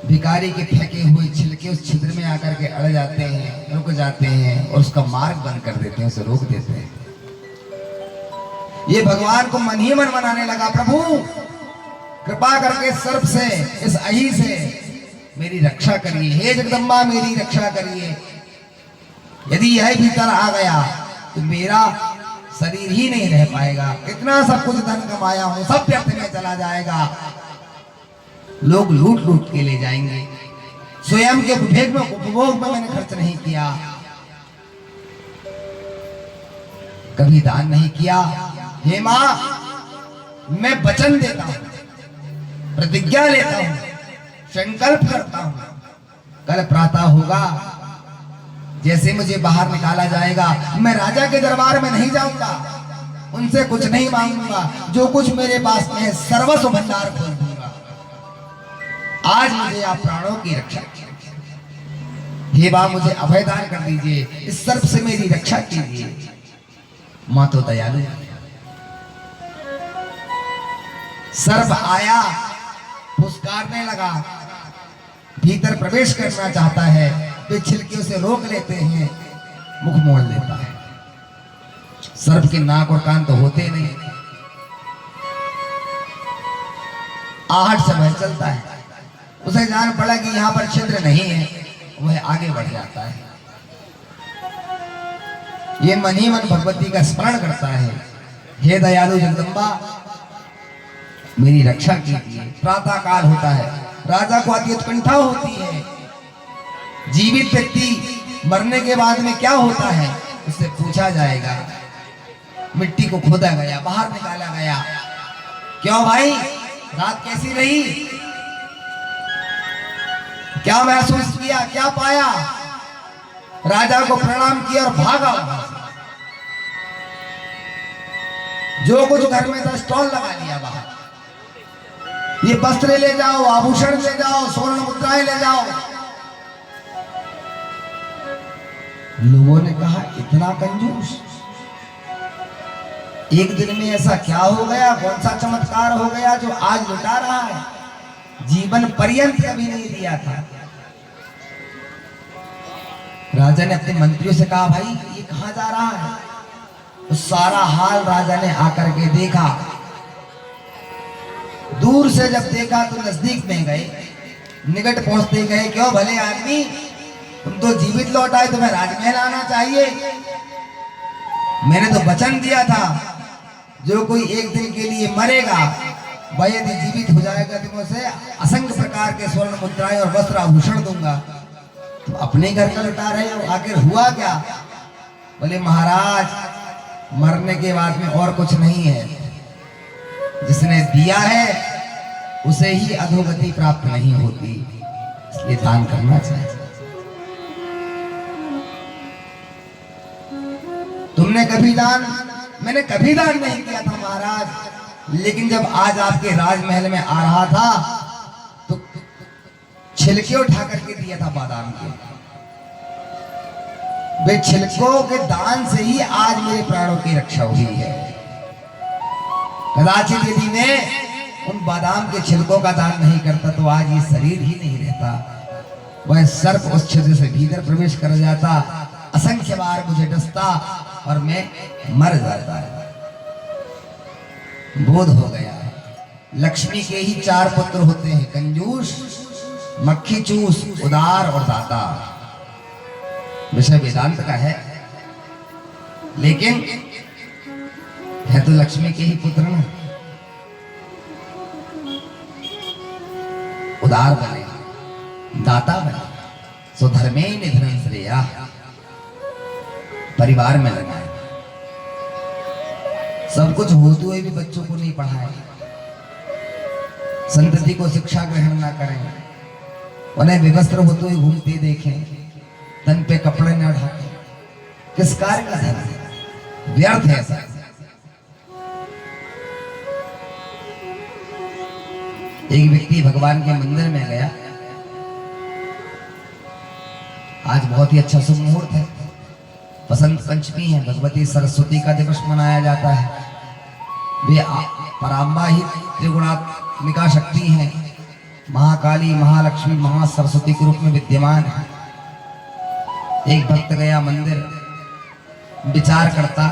भिखारी के फेंके हुए छिलके उस छिद्र में आकर के अड़ जाते हैं, रुक जाते हैं और उसका मार्ग बंद कर देते हैं, उसे रोक देते हैं। ये भगवान को मन ही मन मनाने लगा, प्रभु कृपा करके सर्प से, इस अही से मेरी रक्षा करिए, हे जगदम्बा मेरी रक्षा करिए। यदि यह भीतर आ गया तो मेरा शरीर ही नहीं रह पाएगा, इतना सब कुछ धन कमाया हूं सब व्यर्थ में चला जाएगा, लोग लूट लूट के ले जाएंगे, स्वयं के उपभोग में मैंने खर्च नहीं किया, कभी दान नहीं किया। हे मां, मैं वचन देता हूं, प्रतिज्ञा लेता हूं, संकल्प करता हूं, कल प्रातः होगा, जैसे मुझे बाहर निकाला जाएगा मैं राजा के दरबार में नहीं जाऊंगा, उनसे कुछ नहीं मांगूंगा, जो कुछ मेरे पास में है सर्वस्व भंडार खोल दूंगा। आज मुझे आप प्राणों की रक्षा कीजिए, हे मां मुझे अभयदान कर दीजिए, इस सर्प से मेरी रक्षा कीजिए। मां तो दयालु। सर्प आया, फुसकारने लगा, भीतर प्रवेश करना चाहता है, वे छिलके उसे रोक लेते हैं, मुख मोड़ लेता है। सर्प के नाक और कान तो होते नहीं, आहट से भय चलता है, उसे जान पड़ा कि यहां पर छिद्र नहीं है, वह आगे बढ़ जाता है। ये मन ही मन भगवती का स्मरण करता है, हे दयालु जगदम्बा मेरी रक्षा कीजिए। प्रातः काल होता है, राजा को अति उत्कंठा होती है, जीवित व्यक्ति मरने के बाद में क्या होता है उससे पूछा जाएगा। मिट्टी को खोदा गया, बाहर निकाला गया, क्यों भाई रात कैसी रही, क्या महसूस किया, क्या पाया। राजा को प्रणाम किया और भागा। जो कुछ घर में था स्टॉल लगा लिया बाहर, ये वस्त्र ले जाओ, आभूषण ले जाओ, स्वर्ण मुद्राएं ले जाओ। लोगों ने कहा इतना कंजूस, एक दिन में ऐसा क्या हो गया, कौन सा चमत्कार हो गया जो आज लुटा रहा है? जीवन पर्यंत कभी नहीं दिया था। राजा ने अपने मंत्रियों से कहा, भाई ये कहां जा रहा है? तो सारा हाल राजा ने आकर के देखा। दूर से जब देखा तो नजदीक में गए, निकट पहुंचते गए, क्यों भले आदमी, तुम तो जीवित लौट आए, तुम्हें राजमहल आना चाहिए। मैंने तो वचन दिया था, जो कोई एक दिन के लिए मरेगा वह यदि जीवित हो जाएगा तो मैं उसे असंख्य प्रकार के स्वर्ण मुद्राएं और वस्त्र आभूषण दूंगा। तो अपने घर का लुटा रहे हो, आखिर हुआ क्या? बोले महाराज, मरने के बाद में और कुछ नहीं है, जिसने दिया है उसे ही अधोगति प्राप्त नहीं होती, इसलिए दान करना चाहिए। तुमने कभी दान, मैंने कभी दान नहीं किया था महाराज, लेकिन जब आज आपके राजमहल में आ रहा था तो छिलके उठा करके दिया था बादाम के। वे छिलकों के दान से ही आज मेरे प्राणों की रक्षा हुई है। कदाचित यदि मैं उन बादाम के छिलकों का दान नहीं करता तो आज ये शरीर ही नहीं रहता। वह सर्प उस छिद्र से भीतर प्रवेश कर जाता, असंख्य बार मुझे डसता और मैं मर जाता है। बोध हो गया, लक्ष्मी के ही 4 पुत्र होते हैं, कंजूस, मक्खी चूस, उदार और दाता। विषय वेदांत का है, लेकिन है तो लक्ष्मी के ही पुत्र ना। उदार बने, दाता बने, सो धर्मे निधन श्रेया, परिवार में लगाए। सब कुछ होते हुए भी बच्चों को नहीं पढ़ाए, संतति को शिक्षा ग्रहण ना करें, उन्हें विवस्त्र होते हुए घूमते देखें, तन पे कपड़े न ढाकें, किस कार्य का धर्म है? व्यर्थ है ऐसा। एक व्यक्ति भगवान के मंदिर में गया, आज बहुत ही अच्छा शुभ मुहूर्त है, बसंत पंचमी है, भगवती सरस्वती का दिवस मनाया जाता है। वे पराम्बा ही त्रिगुणात्मिका शक्ति हैं, महाकाली, महालक्ष्मी, महासरस्वती के रूप में विद्यमान है। एक भक्त गया मंदिर, विचार करता,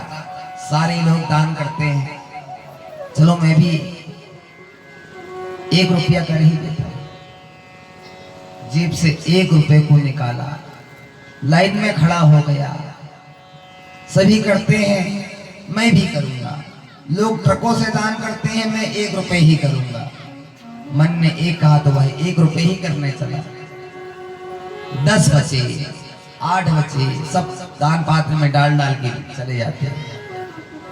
सारे लोग दान करते हैं, चलो मैं भी 1 रुपया कर ही देता हूं। जेब से 1 रुपये को निकाला, लाइन में खड़ा हो गया, सभी करते हैं मैं भी करूंगा, लोग ट्रकों से दान करते हैं मैं 1 रुपये ही करूंगा। मन ने एक कहा तो वह 1 रुपये ही करने चला। 10 बचे, 8 बचे, सब दान पात्र में डाल डाल के चले जाते हैं।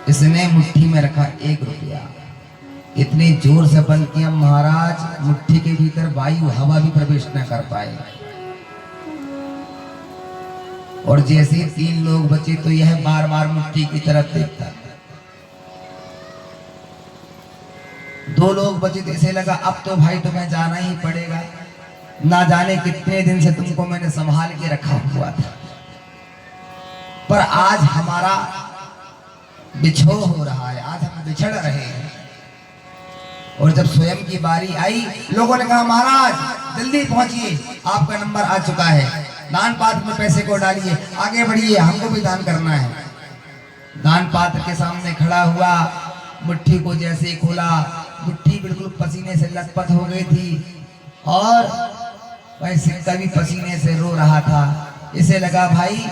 इसने मुट्ठी में रखा 1 रुपया, इतनी जोर से बंद किया महाराज, मुट्ठी के भीतर वायु हवा भी प्रवेश न कर पाए। और जैसे 3 लोग बचे तो यह बार बार मुट्ठी की तरफ देखता। 2 लोग बचे तो इसे लगा अब तो भाई तुम्हें जाना ही पड़ेगा, ना जाने कितने दिन से तुमको मैंने संभाल के रखा हुआ था, पर आज हमारा बिछोह हो रहा है, आज हम बिछड़ रहे हैं। और जब स्वयं की बारी आई, लोगों ने कहा महाराज जल्दी पहुंचिए, आपका नंबर आ चुका है, दान पात्र में पैसे को डालिए, आगे बढ़िए, हमको भी दान करना है। दान पात्र के सामने खड़ा हुआ, मुट्ठी को जैसे ही खोला, मुट्ठी बिल्कुल पसीने से लथपथ हो गई थी और वह सिक्का भी पसीने से रो रहा था। इसे लगा भाई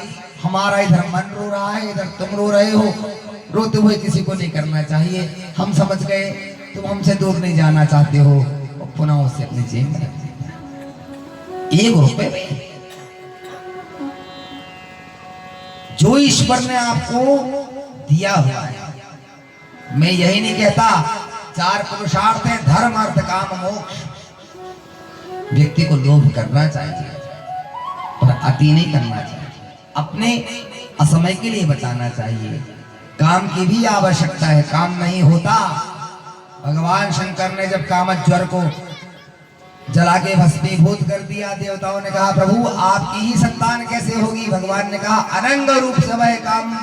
हमारा इधर मन रो रहा है, इधर तुम रो रहे हो, रोते हुए किसी को नहीं करना चाहिए। हम समझ गए तुम हमसे दूर नहीं जाना चाहते हो, और पुनः उसे अपनी जेब में रख दिया। 1 रुपये जो ईश्वर ने आपको दिया हुआ है। मैं यही नहीं कहता 4 पुरुषार्थ हैं, धर्म, अर्थ, काम, मोक्ष। व्यक्ति को लोभ करना चाहिए पर अति नहीं करना चाहिए, अपने असमय के लिए बचाना चाहिए। काम की भी आवश्यकता है, काम नहीं होता। भगवान शंकर ने जब कामज्वर को जला के भस्मीभूत कर दिया, देवताओं ने कहा प्रभु आपकी ही संतान कैसे होगी? भगवान ने कहा अनंग रूप समय काम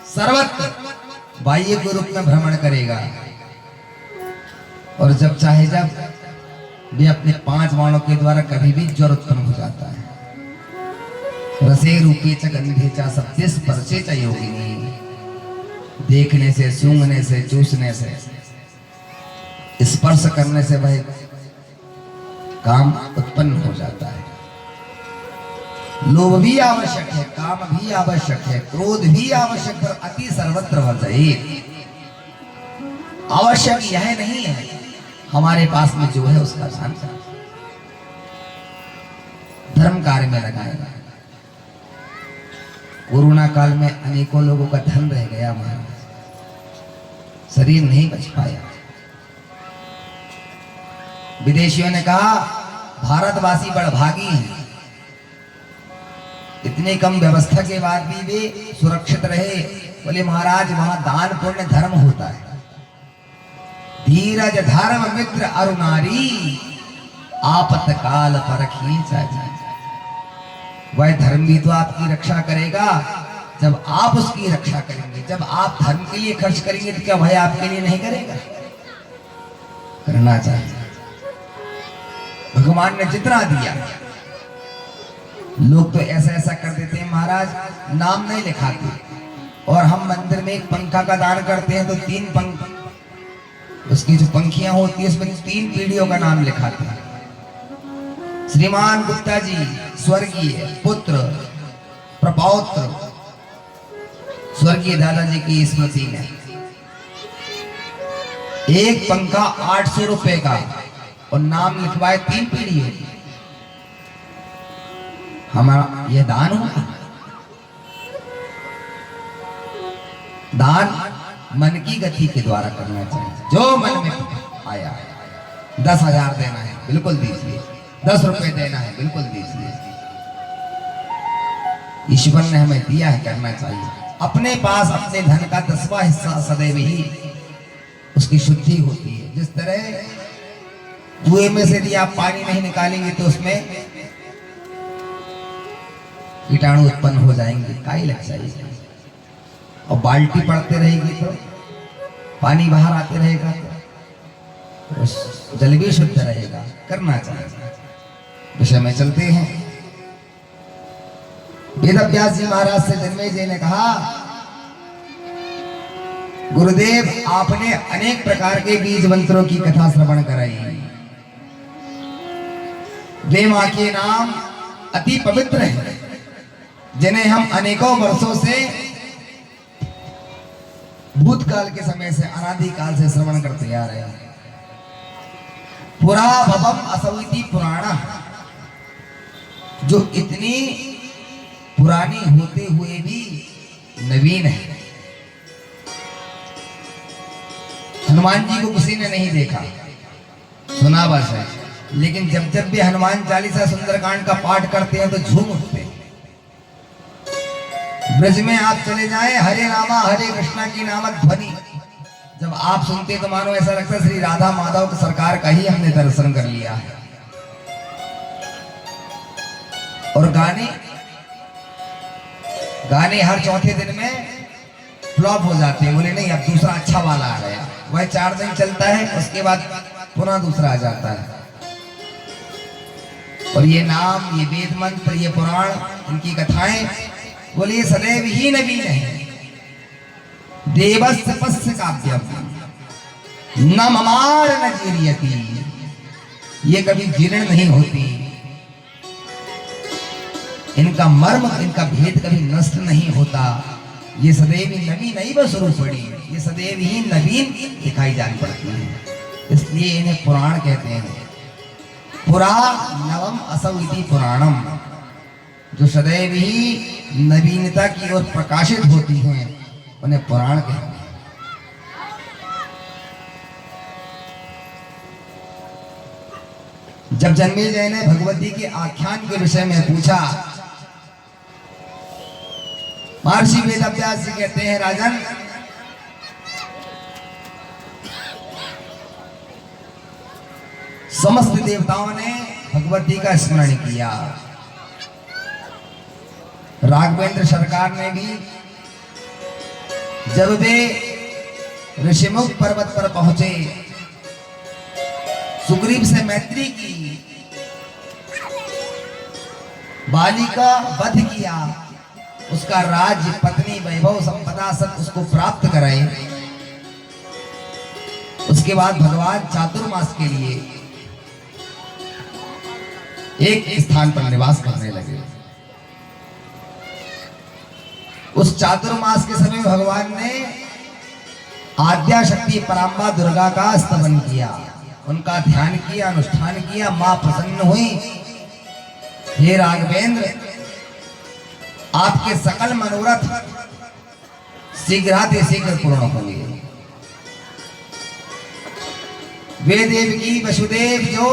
सर्वत्र बाह्य के रूप में भ्रमण करेगा और जब चाहे जब भी अपने 5 बाणों के द्वारा कभी भी ज्वर उत्पन्न हो जाता है। रसे रूपे च गंधे च सत्य स्पर्शे च योगिनी, देखने से, सूंघने से, चूसने से, स्पर्श करने से वह काम उत्पन्न हो जाता है। लोभ भी आवश्यक है, काम भी आवश्यक है, क्रोध भी आवश्यक है, अति सर्वत्र वर्जयेत्। आवश्यक यह नहीं है, हमारे पास में जो है उसका ध्यान धर्म कार्य में लगाएगा। कोरोना काल में अनेकों लोगों का धन रह गया, महाराज शरीर नहीं बच पाया। विदेशियों ने कहा भारतवासी बड़भागी हैं, इतनी कम व्यवस्था के बाद भी वे सुरक्षित रहे। बोले महाराज वहां दान पुण्य धर्म होता है। धीरज धर्म मित्र अरुणारी, आपत्काल परखी जाए। वह धर्म भी तो आपकी रक्षा करेगा जब आप उसकी रक्षा करेंगे। जब आप धर्म के लिए खर्च करेंगे तो क्या वह आपके लिए नहीं करेगा? करना चाहिए। भगवान ने जितना दिया, लोग तो ऐसा ऐसा कर देते हैं महाराज, नाम नहीं लिखाते। और हम मंदिर में एक पंखा का दान करते हैं तो 3 पंख, उसकी जो पंखियां होती है उसमें 3 पीढ़ियों का नाम लिखाते हैं। श्रीमान गुप्ता जी स्वर्गीय पुत्र प्रपौत्र स्वर्गीय दादाजी की स्मृति में एक पंखा 800 रुपए का और नाम लिखवाए 3 पीढ़ियों। हमारा यह दान होगा। दान मन की गति के द्वारा करना चाहिए। जो मन में आया, 10,000 देना है बिल्कुल दीजिए, 10 रुपए देना है बिल्कुल दीजिए। ईश्वर ने हमें दिया है, करना चाहिए। अपने पास अपने धन का 10वां हिस्सा सदैव ही उसकी शुद्धि होती है। जिस तरह कुएं में से यदि आप पानी नहीं निकालेंगे तो उसमें कीटाणु उत्पन्न हो जाएंगे, काई लग जाएगी। और बाल्टी पड़ते रहेगी तो पानी बाहर आते रहेगा तो जल भी शुद्ध रहेगा। करना चाहिए। विषय में चलते हैं। वेद व्यास जी महाराज से जन्मेजय जी ने कहा, गुरुदेव आपने अनेक प्रकार के बीज मंत्रों की कथा श्रवण कराई। वे मां के नाम अति पवित्र हैं, जिन्हें हम अनेकों वर्षों से भूतकाल के समय से अनादि काल से श्रवण करते आ रहे हैं। पुरा भवम असविति पुराणा, जो इतनी पुरानी होते हुए भी नवीन है। हनुमान जी को किसी ने नहीं देखा, सुना बस है, लेकिन जब जब भी हनुमान चालीसा सुंदरकांड का पाठ करते हैं तो झूम उठते हैं। ब्रज में आप चले जाएं, हरे रामा हरे कृष्णा की नामक ध्वनि जब आप सुनते तो मानो ऐसा लगता है श्री राधा माधव की सरकार का ही हमने दर्शन कर लिया है। और गाने हर चौथे दिन में फ्लॉप हो जाते हैं। बोले नहीं अब दूसरा अच्छा वाला आ गया, वह 4 दिन चलता है, उसके बाद पुनः दूसरा आ जाता है। और ये नाम, ये वेद मंत्र, ये पुराण, इनकी कथाएं बोले सदैव ही नवीन है। देवस्य पस्य काव्यम न ममार न जीर्यति, ये कभी जीर्ण नहीं होती। इनका मर्म, इनका भेद कभी नष्ट नहीं होता। ये सदैव ही नवीन नहीं बस स्वरूप पड़ी, ये सदैव ही नवीन दिखाई जान पड़ती है। इसलिए इन्हें पुराण कहते हैं। पुरा नवम असौ इति पुराणम, जो सदैव ही नवीनता की ओर प्रकाशित होती हैं उन्हें पुराण कहते हैं। जब जन्मेजय ने भगवती के आख्यान के विषय में पूछा, महर्षि वेदव्यास जी कहते हैं, राजन समस्त देवताओं ने भगवती का स्मरण किया। राघवेंद्र सरकार ने भी, जब वे ऋषिमुख पर्वत पर पहुंचे, सुग्रीव से मैत्री की, बाली का वध किया, उसका राज्य पत्नी वैभव संपदा सब उसको प्राप्त कराए। उसके बाद भगवान चातुर्मास के लिए एक स्थान पर निवास करने लगे। उस चातुर्मास के समय भगवान ने आद्या शक्ति पराम्बा दुर्गा का स्तवन किया, उनका ध्यान किया, अनुष्ठान किया। मां प्रसन्न हुई, हे राघवेंद्र आपके सकल मनोरथ शीघ्र पूर्ण होंगे। वे देव की वसुदेव जो